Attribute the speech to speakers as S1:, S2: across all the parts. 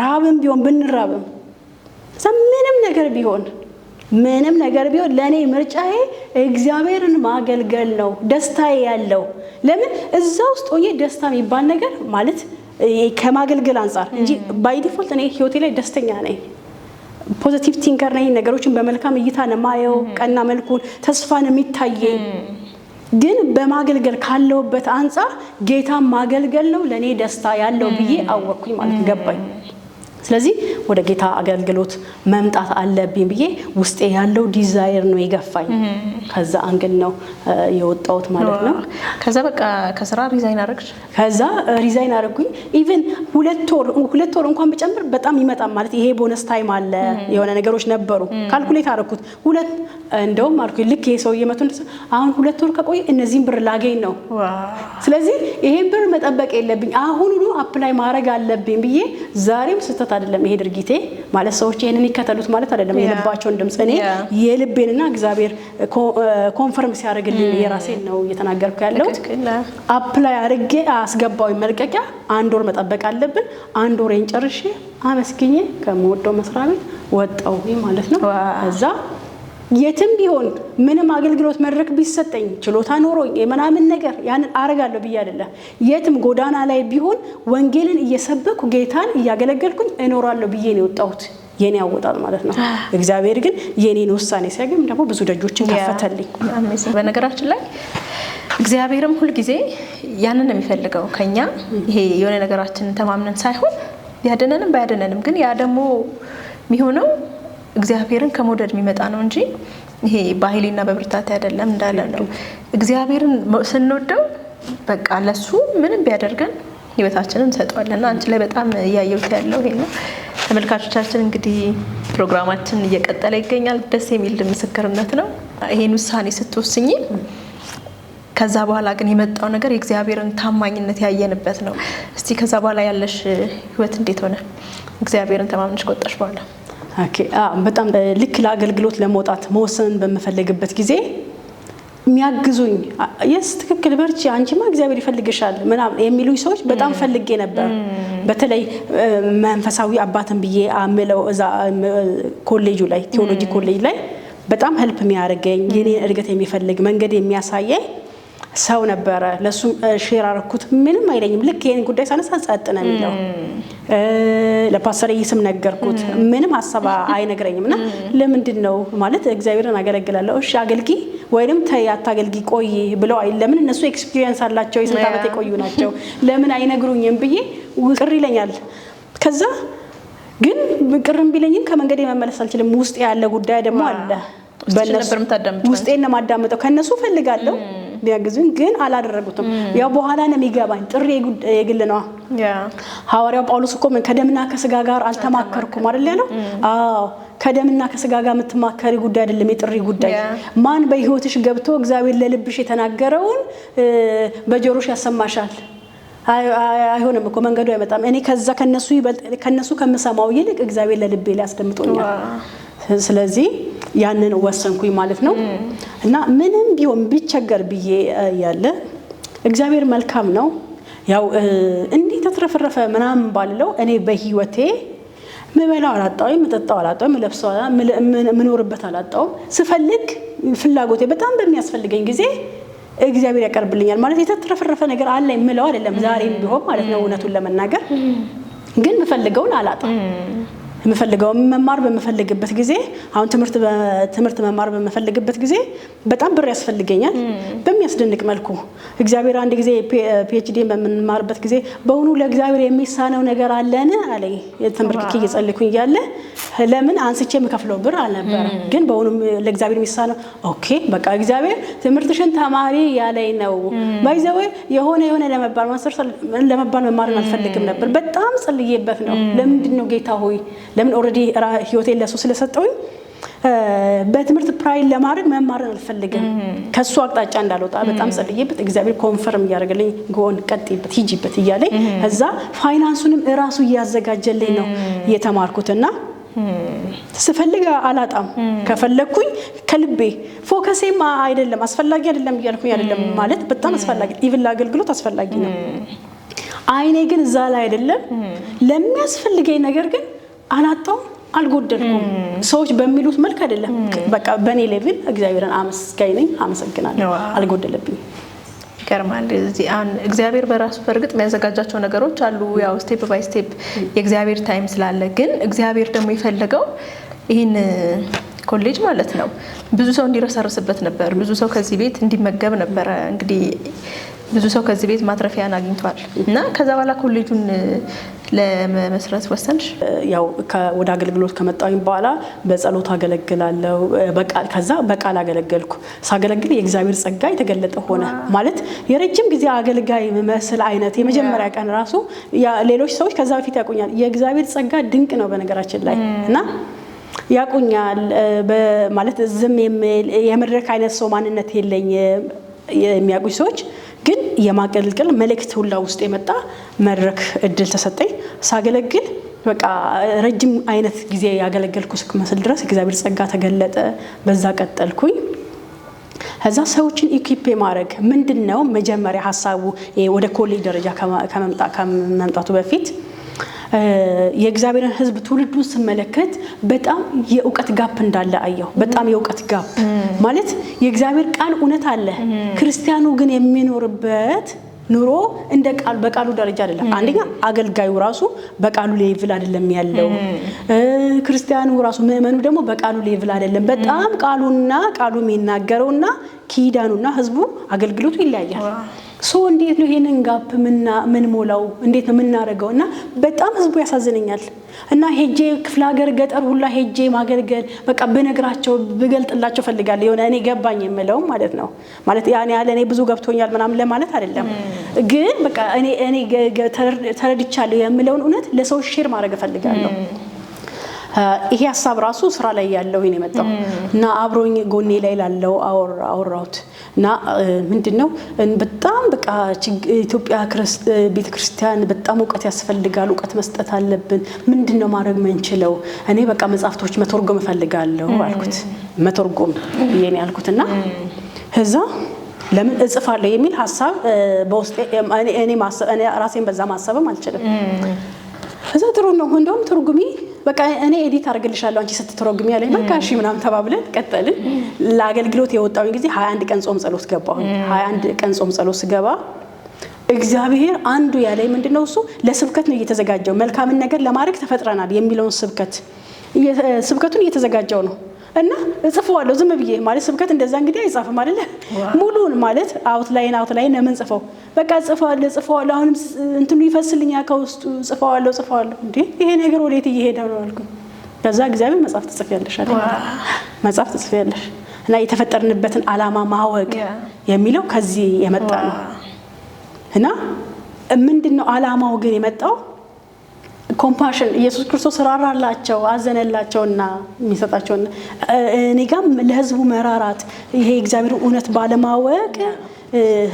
S1: ረሃብም ቢሆን ብንራብም ምንም ነገር ቢሆን ለኔ ምርጫዬ እግዚአብሔርን ማገልገል ነው ደስታዬ ያለው ለምን እዛ ውስጥ ሆኜ ደስታ የሚባል ነገር ማለት ከማገልገል አንፃር እንጂ ባይ ዲፎልት እኔ ህይወቴ ላይ ደስተኛ ነኝ ፖዚቲቭ ቲንከር ነኝ ነገሮችን በመልካም እይታ ነው ማየው ቀና መልኩን ተስፋን የሚታየኝ ግን በማገልገል ካለውበት አንፃር ጌታን ማገልገል ነው ለኔ ደስታ ያለው ብዬ አወቅኩኝ ማለት ገባኝ ስለዚህ ወደ ጌታ አገልግሎት መምጣት አለብኝ ብዬ ውስጤ ያለው ዲዛይር ነው ይገፋኝ ከዛ አንግል ነው የወጣሁት ማለት ነው
S2: ከዛ በቃ ከስራ ሪዛይን አደረግሽ
S1: ከዛ ሪዛይን አደረግኩኝ ኢቭን ሁለት ወር እንኳን ብጨምር በጣም ይመጣል ማለት ይሄ ቦነስ ታይም አለ የሆነ ነገሮች ነበሩ ካልኩሌት አደረኩት እንደውም አልኩኝ ልክ ይሄ ሰው እየመጡ አሁን 2 ወር ከቆይ እነዚህን ብር ላገኝ ነው ስለዚህ ይሄን ብር መጠበቅ የለብኝ አሁኑኑ አፕላይ ማድረግ አለብኝ ብዬ ዛሬም ስተት አይደለም ይሄ ድርጊቴ ማለት ሰዎች ይሄንን ይከተሉት ማለት አይደለም የልባቸውን ድምጽ እኔ የልቤንና እግዚአብሔር ኮንፈርም ሲያደርግልኝ የራሴን ነው እየተናገርኩ ያለው አፕላይ አድርጌ አስገባው መልቀቂያ 1 ወር መጠበቅ አለብን 1 ወሬን ጨርሼ አመስግኜ ከመወደው መስሪያ ቤት ወጣው ማለት ነው እዛ የትም ቢሆን ምንም አገልግሎት መድረክ ቢሰጠኝ ችሎታ ኖሮኝ የመናምን ነገር ያን አረጋለሁ ብዬ አይደለም የትም ጎዳና ላይ ቢሆን ወንጌልን እየሰበኩ ጌታን እያገለገልኩኝ እኖራለሁ ብዬ ነው የወጣሁት የኔ ያወጣል ማለት ነው እግዚአብሔር ግን የኔን ውሳኔ ሲያገኝ ደግሞ ብዙ ደጆችን ከፈተልኝ
S2: በነገራችን ላይ እግዚአብሔርም ሁሉ ጊዜ ያንን ነው የሚፈልገው ከኛ ይሄ የሆነ ነገራችንን ተማምነን ሳይሆን ያደነንም ባያደነንም ግን ያ ደግሞ የሚሆነው እግዚአብሔርን ከመውደድ የሚመጣ ነው እንጂ ይሄ በኃይልና በብርታት አይደለም እንዳለ ነው እግዚአብሔርን ስንወደው በቃ ለሱ ምንም ቢያደርገን ህይወታችንን እንሰጣለንና አንቺ ላይ በጣም ያየሁት ያለው ይሄ ነው ተመልካቾቻችን እንግዲህ ፕሮግራማችን እየቀጠለ ይገኛል ደስ የሚል ምስክርነት ነው ይሄን ውሳኔ ስትወስኚ ከዛ በኋላ ግን የመጣው ነገር የእግዚአብሔርን ታማኝነት ያየንበት ነው እስቲ ከዛ በኋላ ያለሽ ህይወት እንዴት ሆነ እግዚአብሔርን ተማምነሽ ቆጣሽ በኋላ
S1: ኦኬ በጣም ልክ ለአገልግሎት ለመውጣት መወሰን በመፈለግበት ጊዜ የሚያግዙኝ ትክክል በርቺ አንቺማ እግዚአብሔር ይፈልግሻል ምናምን የሚሉኝ ሰዎች በጣም ፈልጌ ነበር በተለይ መንፈሳዊ አባትን ብዬ አምለው እዛ ኮሌጁ ላይ ቴዎሎጂ ኮሌጅ ላይ በጣም ሄልፕ የሚያደርገኝ የኔ እድገት የሚፈልግ መንገድ የሚያሳየኝ ሰው ነበር ለሱ ሼር አርኩት ምንም አይለኝም ልክ ይሄን ጉዳይ ሳነሳ ጸጥና የሚለው ለፓስተር ይስም ነገርኩት ምንም ሐሳብ አይነግረኝምና ለምንድነው ማለት እግዚአብሔርን አገለግላለሁ እሺ አገልጊ ወይንም ታያታገልጊ ቆይ ብለው ለምን እነሱ ኤክስፒሪየንስ አላቸው የስንት ዓመት የቆዩ ናቸው ለምን አይነግሩኝም ብዬ ቅር ይለኛል ከዛ ግን ቅርም ቢለኝም ከመንገዴ መመለስ አልችልም ውስጥ ያለ ጉዳይ ደግሞ አለ
S2: በእነሱ
S1: ውስጤን ማዳመጠው ከነሱ ፈልጋለሁ ቢያግዙኝ ግን አላደረጉትም ያው በኋላ ነው የሚገባኝ ጥሪ የግል ነው ሐዋርያው ጳውሎስ እኮ ከደምና ከስጋ ጋር አልተማከርኩም አይደል ያለው ከደምና ከስጋ ጋር የምትማከሪ ጉዳይ አይደለም የጥሪ ጉዳይ ማን በህይወትሽ ገብቶ እግዚአብሔር ለልብሽ የተናገረውን በጆሮሽ ያሰማሻል አይሆንም እኮ መንገዱ አይመጣም እኔ ከነሱ ከምሰማው ይልቅ እግዚአብሔር ለልቤ ላይ ያስደምጦኛል ስለዚህ ያንን ወሰንኩኝ ማለት ነው እና ምንም ቢሆን ቢቸገር ብዬ ያለ እግዚአብሔር መልካም ነው ያው እንዴ ተትረፈረፈ ምናምን ባለው እኔ በህይወቴ ምበላው አላጣውም መጠጣው አላጣውም ለብሰው ምኖርበት አላጣውም ስፈልግ ፍላጎቴ በጣም በሚያስፈልገኝ ጊዜ እግዚአብሔር ያቀርብልኛል ማለት የተትረፈረፈ ነገር አለ የምለው አይደለም ዛሬም ቢሆን ማለት ነው እውነቱን ለመናገር ግን ምፈልገውን አላጣም መፈልገው መማር በመፈልግበት ጊዜ አሁን ትምህርት መማር በመፈልግበት ጊዜ በጣም ብር ያስፈልገኛል በሚያስደንቅ መልኩ እግዚአብሔር አንድ ጊዜ ፒኤችዲ በመማርበት ጊዜ በእውኑ ለእግዚአብሔር የሚሳነው ነገር አለና አለኝ የተምርክክ እየጸልኩኝ ያለ ለምን አንስቼ መከፍለው ብር አልነበረ ግን በእውኑ ለእግዚአብሔር የሚሳነው ኦኬ በቃ እግዚአብሔር ትምህርትሽን ተማሪ ያለኝ ነው ባይዘው የሆነ ለመባል ማስተር ለመባል መማርን አልፈልግም ነበር በጣም ጸልዬበት ነው ለምንድነው ጌታ ሆይ ለምን ኦሬዲ ህይወቴን ለሱ ስለሰጠውኝ በትምህርት ፕራይል ለማድረግ መማርን አልፈልግም ከሱ አቅጣጫ እንዳልወጣ በጣም ጸልዬበት እግዚአብሔር ኮንፈርም ያደርግልኝ ጎን ቀጥይበት ሂጂበት ይያለኝ እዛ ፋይናንሱንም እራሱ ያዘጋጀልኝ ነው የተማርኩትና ስፈልግ አላጣም ከፈለኩኝ ከልቤ ፎከሴማ አይደለም አስፈላጊ አይደለም ይያልኩኝ አይደለም ማለት በጣም አስፈላጊ ኢቭን ለአገልግሎት አስፈላጊ ነው አይኔ ግን እዛ ላይ አይደለም ለሚያስፈልገኝ ነገር ግን አላጣው አልጎደልኩም ሰዎች በሚሉት መልኩ አይደለም በቃ በኔ ሌቭል እግዚአብሔርን አመስጋኝ ነኝ አመሰግናለሁ አልጎደለብኝ
S2: ይገርማል እዚህ እግዚአብሔር በራሱ በርግጥ የሚያዘጋጃቸው ነገሮች አሉ ያው ስቴፕ ባይ ስቴፕ የእግዚአብሔር ታይም ስላለ ግን እግዚአብሔር ደግሞ ይፈልገው ይሄን ኮሌጅ ማለት ነው ብዙ ሰው እንዲረሰርስበት ነበር ብዙ ሰው ከዚህ ቤት እንዲመገብ ነበር እንግዲህ ብዙ ሰው ከዚህ ቤት ማትረፊያን አግኝቷል እና ከዛ በኋላ ኮሌጁን ለመስራት ወሰንሽ
S1: ያው ወደ አገልግሎት ከመጣሁኝ በኋላ በጸሎት አገለግላለሁ ከዛ በቃል አገለገልኩ ሳገለግል የእግዚአብሔር ጸጋ የተገለጠ ሆነ ማለት የረጅም ጊዜ አገልጋይ መስል አይነት የመጀመሪያ ቀን ራሱ ሌሎች ሰዎች ከዛ በፊት ያቁኛል የእግዚአብሔር ጸጋ ድንቅ ነው በነገራችን ላይ እና ያቁኛል ማለት ዝም የመድረክ አይነት ሰው ማንነት የለኝ የሚያቁኝ ሰዎች ግን የማገልገል መልእክት ሁላ ውስጥ የመጣ መድረክ እድል ተሰጠኝ ሳገለግል በቃ ረጅም አይነት ጊዜ ያገለገልኩ መስል ድረስ እግዚአብሔር ጸጋ ተገለጠ በዛ ቀጠልኩኝ ከዛ ሰዎችን ኢኩዊፕ ማድረግ ምንድነው መጀመሪያ ሐሳቡ ወደ ኮሌጅ ደረጃ ከመምጣቱ በፊት የእግዚአብሔርን ህዝብ ትውልዱን ስመለከት በጣም የእውቀት ጋፕ እንዳለ አየሁ በጣም የእውቀት ጋፕ ማለት የእግዚአብሔር ቃል እውነት አለ ክርስቲያኑ ግን የሚኖርበት ኑሮ እንደ ቃል በቃሉ ደረጃ አይደለም አንደኛ አገልጋዩ ራሱ በቃሉ ሌቭል አይደለም ያለው ክርስቲያኑ ራሱ ምእመኑ ደግሞ በቃሉ ሌቭል አይደለም በጣም ቃሉና ቃሉ የሚናገረውና ኪዳኑና ህዝቡ አገልግሎቱ ይለያያል ሶ እንዴት ነው ይሄንን ጋፕ ምን ሞላው እንዴት ነው ምናረጋውና በጣም ህዝቡ ያሳዝነኛል እና ሄጄ ክፍለ ሀገር ገጠር ሁላ ሄጄ ማገልገል በቃ በነግራቸው በገልጥላቸው ፈልጋለሁ የሆነ እኔ ገባኝ የምለው ማለት ነው ማለት ያኔ እኔ ብዙ ገብቶኛል ምናምን ለማለት አይደለም ግን በቃ እኔ ተረድቻለሁ የምለውን እውነት ለሰው ሼር ማድረግ ፈልጋለሁ ይሄ ሐሳብ ራሱ ስራ ላይ ያለው ይሄን የመጣው እና አብሮኝ ጎኔ ላይ ላለው አወራውት እና ምንድነው በጣም በቃ ኢትዮጵያ ቤተክርስቲያን በጣም ዕውቀት ያስፈልጋል ዕውቀት መስጠት አለብን ምንድነው ማድረግ መንችለው እኔ በቃ መጻፍቶች መተርጎም ፈልጋለሁ አልኩት መተርጎም ይሄን ያልኩትና ከዛ ለምን እጽፋለሁ የሚል ሐሳብ በውስጤ እኔ ራሴን በዛ ማሰብም አልችልም ከዛ ጥሩ ነው እንደውም ትርጉሚ በቃ እኔ ኤዲት አርግልሻለሁ አንቺ ስትተረጉሚ ያለኝ በቃ እሺ ምናምን ተባብለን ቀጠልን ለአገልግሎት የወጣው ጊዜ 21 ቀን ጾም ጸሎት ገባሁ 21 ቀን ጾም ጸሎት ስገባ እግዚአብሔር አንዱ ያለኝ ምንድነው እሱ ለስብከት ነው እየተዘጋጀው መልካም ነገር ለማድረግ ተፈጥረናል የሚለውን ስብከቱን እየተዘጋጀው ነው እና እጽፈዋለሁ ዝም ብዬ ማለት ስብከት እንደዛ እንግዲህ አይጻፍም አይደለ ሙሉን ማለት አውትላይን ለምን ጽፈው በቃ ጽፈዋለሁ አሁንም እንትኑ ይፈስልኛ ከውስጡ ጽፈዋለሁ እንዴ ይሄ ነገር ወዴት እየሄደ ነው አልኩኝ ከዛ እግዚአብሔር መጽሐፍ ትጽፊያለሽ አይደል መጽሐፍ ትጽፊያለሽ እና የተፈጠርንበትን ዓላማ ማወቅ የሚለው ከዚህ የመጣ ነው እና ምንድነው ዓላማው ግን የመጣው ኮምፓሽን ኢየሱስ ክርስቶስ ራራላቸው አዘነላቸውና የሚሰጣቸው እኔ ጋር ለህዝቡ መራራት ይሄ እግዚአብሔር እውነት ባለማወቅ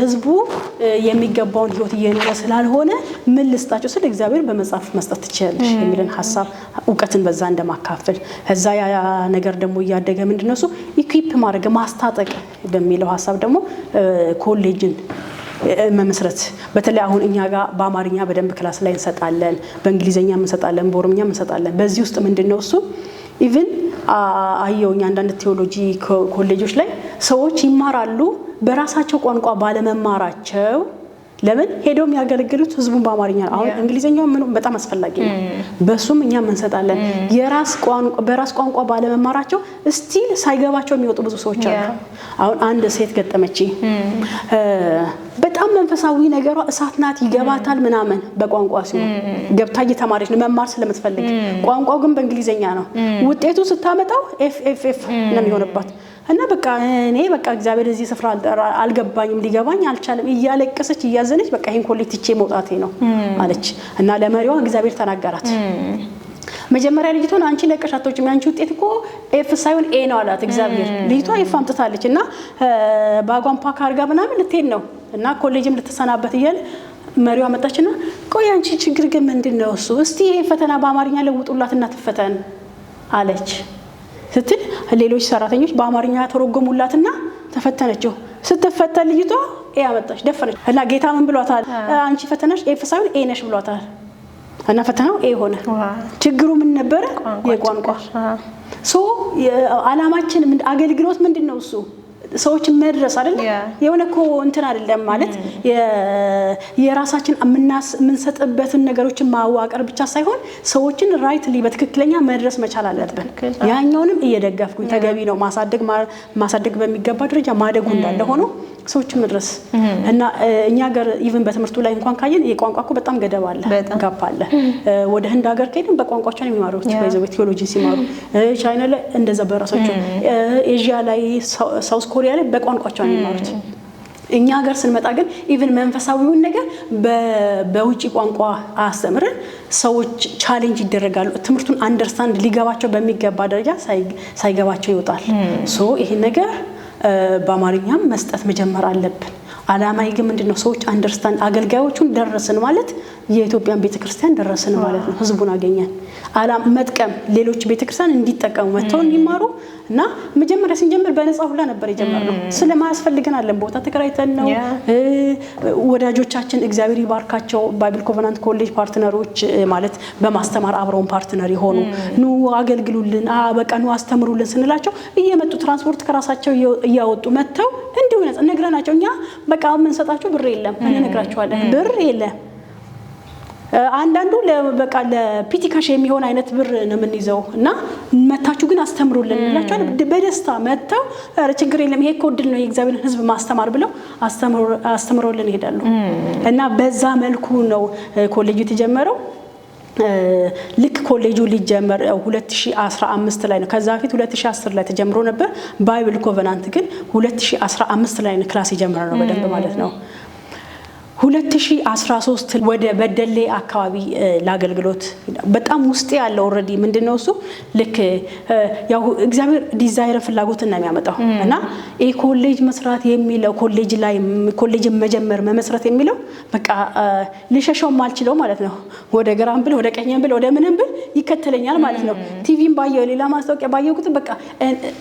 S1: ህዝቡ የሚገባውን ህይወት እየኖረ ስላልሆነ ምን ልስጣቸው ስለ እግዚአብሔር በመጽሐፍ መስጠት ትችላለሽ የሚልን ሐሳብ ዕውቀትን በዛ እንደማካፈል ከዛ ያ ነገር ደግሞ ያደገ ምንድነው እሱ ኢኩዊፕ ማድረግ ማስታጠቅ በሚለው ሐሳብ ደግሞ ኮሌጅን መመስረት በተለይ አሁን እኛ ጋር በአማርኛ በደንብ ክላስ ላይ እንሰጣለን በእንግሊዘኛ እንሰጣለን በኦሮምኛ እንሰጣለን በዚህ ውስጥ ምንድነው እሱ ኢቭን አየውኛ አንዳንድ ቴዎሎጂ ኮሌጆች ላይ ሰዎች ይማራሉ በራሳቸው ቋንቋ ባለመማራቸው ለምን ሄዶም ያገለግሉት ህዝቡን በአማርኛ አሁን እንግሊዘኛው ምንም በጣም አስፈላጊ ነው በሱም እኛ እንሰጣለን በራስ ቋንቋ ባለመማራቸው ስቲል ሳይገባቸው የሚወጡ ብዙ ሰዎች አሉ አሁን አንድ ሴት ገጠመች በጣም መንፈሳዊ ነገሯ እሳት ናት ይገባታል ምናምን በቋንቋ ሲሆን ገብታ እየተማረች ነው መማር ስለምትፈልግ ቋንቋው ግን በእንግሊዘኛ ነው ውጤቱ ስታመጣው ኤፍ ነው የሚሆንባት እና በቃ እኔ በቃ እግዚአብሔር እዚህ ስፍራ አልገባኝም ሊገባኝ አልቻለም እያለቀሰች እያዘነች በቃ ይሄን ኮሌጅ ትቼ መውጣቴ ነው አለች እና ለመሪዋ እግዚአብሔር ተናገራት መጀመሪያ ልጅቷን አንቺ ለቀሻቶች አንቺ ውጤት እኮ ኤፍ ሳይሆን ኤ ነው አላት እግዚአብሔር ልጅቷ ኤፍ አምጥታለች እና ባጓን ፓክ አርጋ ምናምን ልትሄድ ነው እና ኮሌጅም ልትሰናበት ይያል መሪዋ መጣችና ቆይ አንቺ ችግር ግን ምንድነው እሱ እስቲ ይሄ ፈተና በአማርኛ ለውጡላትና ትፈተን አለች ስትል ሌሎች ሰራተኞች በአማርኛ ተረጎሙላትና ተፈተነችው ስትፈተን ልጅቷ ኤ አመጣች ደፈነች እና ጌታ ምን ብሏታል? አንቺ ፈተናሽ ኤ ሳይሆን ኤ ነሽ ብሏታል። እና ፈተናው ኤ ሆነ። ችግሩ ምን ነበረ? የቋንቋ ሶ አላማችን አገልግሎት ምንድነው? እሱ ሰዎችን መድረስ አይደል? የሆነኮ እንትን አይደለም ማለት የራሳችን የምንሰጥበትን ነገሮችን ማዋቀር ብቻ ሳይሆን ሰዎችን ራይትሊ በትክክለኛ መድረስ መቻል አለብን። ያኛውንም እየደገፍኩኝ ተገቢ ነው ማሳደግ በሚገባ ደረጃ ማደጉ እንዳለ ሆኖ ሰዎችን መድረስ እና እኛ ሀገር ኢቭን በትምህርቱ ላይ እንኳን ካየን የቋንቋ እኮ በጣም ገደብ አለ፣ ጋፕ አለ። ወደ ህንድ ሀገር ከሄድን በቋንቋቸው ነው የሚማሩት በዚህ ቴዎሎጂ ሲማሩ፣ ቻይና ላይ እንደዛ በራሳቸው፣ ኤዥያ ላይ ሳውዝ ኮሪያ ላይ በቋንቋቸው ነው የሚማሩት። እኛ ሀገር ስንመጣ ግን ኢቭን መንፈሳዊውን ነገር በውጪ ቋንቋ አስተምረን ሰዎች ቻሌንጅ ይደረጋሉ። ትምህርቱን አንደርስታንድ ሊገባቸው በሚገባ ደረጃ ሳይገባቸው ይወጣል። ሶ ይሄ ነገር በአማርኛም መስጠት መጀመር አለብን። አላማዬ ግን ምንድነው? ሰዎች አንደርስታንድ አገልጋዮቹን ደረስን ማለት የኢትዮጵያን ቤተክርስቲያን ደረስን ማለት ነው። ህዝቡን አገኘን። አላማ መጥቀም ሌሎች ቤተክርስቲያን እንዲጠቀሙ መተው እንዲማሩ እና መጀመሪያ ስንጀምር በነፃ ሁላ ነበር የጀመርነው። ስለማያስፈልገን አለን ቦታ ተከራይተን ነው። ወዳጆቻችን እግዚአብሔር ይባርካቸው ባይብል ኮቨናንት ኮሌጅ ፓርትነሮች ማለት በማስተማር አብረውን ፓርትነር የሆኑ ኑ አገልግሉልን፣ በቃ ኑ አስተምሩልን ስንላቸው እየመጡ ትራንስፖርት ከራሳቸው እያወጡ መተው እንዲሁ ነግረናቸው እኛ በቃ ምን ሰጣችሁ ብር የለም እንነግራቸዋለን። ብር የለም አንዳንዱ በቃ ለፒቲካሽ የሚሆን አይነት ብር ነው የምንይዘው እና መታችሁ ግን አስተምሩልን እንላቸዋለን። በደስታ መተው ችግር የለም ይሄ ኮድ ነው የእግዚአብሔርን ህዝብ ማስተማር ብለው አስተምሩልን ይሄዳሉ። እና በዛ መልኩ ነው ኮሌጁ የተጀመረው። ልክ ኮሌጁ ሊጀመር 2015 ላይ ነው። ከዛ በፊት 2010 ላይ ተጀምሮ ነበር። ባይብል ኮቨናንት ግን 2015 ላይ ነው ክላስ የጀመረው በደንብ ማለት ነው። 2013 ወደ በደሌ አካባቢ ለአገልግሎት በጣም ውስጥ ያለው ኦሬዲ ምንድነው እሱ ልክ ያው እግዚአብሔር ዲዛይር ፍላጎትን ነው የሚያመጣው እና ይሄ ኮሌጅ መስራት የሚለው ኮሌጅ መጀመር መመስረት የሚለው በቃ ልሸሸው ማልችለው ማለት ነው። ወደ ግራም ብል ወደ ቀኝም ብል ወደ ምንም ብል ይከተለኛል ማለት ነው። ቲቪም ባየው ሌላ ማስታወቂያ ባየው ቁጥር በቃ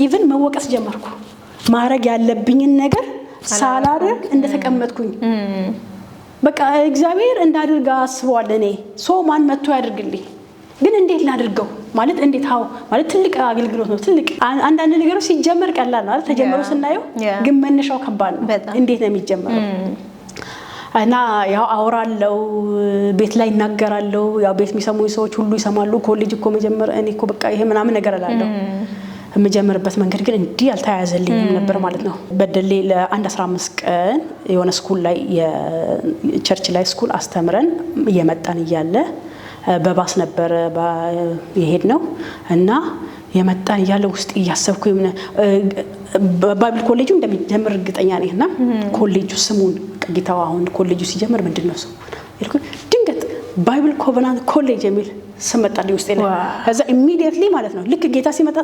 S1: ኢቭን መወቀስ ጀመርኩ። ማድረግ ያለብኝን ነገር ሳላደርግ እንደተቀመጥኩኝ በቃ እግዚአብሔር እንዳደርጋ አስቧል። እኔ ማን መጥቶ ያድርግልኝ ግን እንዴት ላድርገው ማለት እንዴት ማለት ትልቅ አገልግሎት ነው። ትልቅ አንዳንድ ነገሮች ሲጀመር ቀላል ነው አይደል? ተጀምሮ ስናየው ግን መነሻው ከባድ ነው። እንዴት ነው የሚጀመረው? እና ያው አወራለው ቤት ላይ እናገራለው። ያው ቤት የሚሰሙኝ ሰዎች ሁሉ ይሰማሉ። ኮሌጅ እኮ መጀመር እኔ እኮ በቃ ይሄ ምናምን ነገር አላለሁ። መጀመርበት መንገድ ግን እንዲህ አልተያያዘልኝም ነበር ማለት ነው። በደሌ ለ15 ቀን የሆነ ስኩል ላይ የቸርች ላይ ስኩል አስተምረን እየመጣን እያለ በባስ ነበር የሄድ ነው እና የመጣን እያለ ውስጥ እያሰብኩኝ ባይብል ኮሌጁ እንደሚጀምር እርግጠኛ ነኝና ኮሌጁ ስሙን ጌታው አሁን ኮሌጁ ሲጀምር ምንድነው ስሙ ይልኩ ድንገት ባይብል ኮቨናንት ኮሌጅ የሚል ሰመጣልኝ ውስጥ ላይ ከዛ ኢሚዲየትሊ ማለት ነው ልክ ጌታ ሲመጣ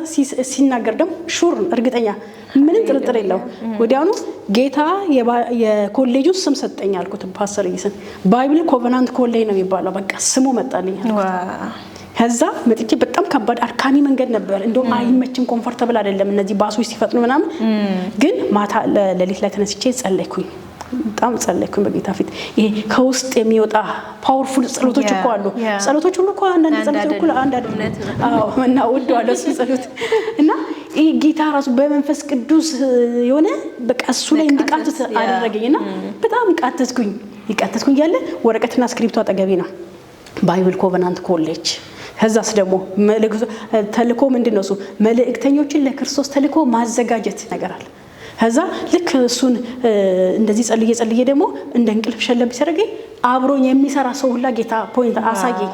S1: ሲናገር ደግሞ ሹር እርግጠኛ ምንም ጥርጥር የለው ወዲያውኑ ጌታ የኮሌጁ ስም ሰጠኝ አልኩት። ፓስተር ይስን ባይብል ኮቨናንት ኮሌጅ ነው የሚባለው በቃ ስሙ መጣልኝ። ከዛ መጥቼ በጣም ከባድ አድካሚ መንገድ ነበር። እንደው አይመችም ኮምፎርታብል አይደለም እነዚህ ባሶች ሲፈጥኑ ምናምን። ግን ማታ ለሊት ላይ ተነስቼ ጸለይኩኝ። በጣም ጸለይኩኝ በጌታ ፊት። ይሄ ከውስጥ የሚወጣ ፓወርፉል ጸሎቶች እኮ አሉ። ጸሎቶች ሁሉ እኮ አንዳንድ ጸሎቶች እኮ አንድ አይደለም። እና ወደዋለሁ እሱ ጸሎት እና ይሄ ጌታ ራሱ በመንፈስ ቅዱስ የሆነ በቃ እሱ ላይ እንድቃተት አደረገኝና በጣም ይቃተትኩኝ ያለ ወረቀትና ስክሪፕቱ አጠገቤ ነው። ባይብል ኮቨናንት ኮሌጅ ከዛስ ደግሞ ተልኮ ምንድነው እሱ መልእክተኞችን ለክርስቶስ ተልኮ ማዘጋጀት ነገር አለ። ከዛ ልክ እሱን እንደዚህ ጸልዬ ደግሞ እንደ እንቅልፍ ሸለም ሲያደርገኝ አብሮኝ የሚሰራ ሰው ሁላ ጌታ ፖይንት አሳየኝ።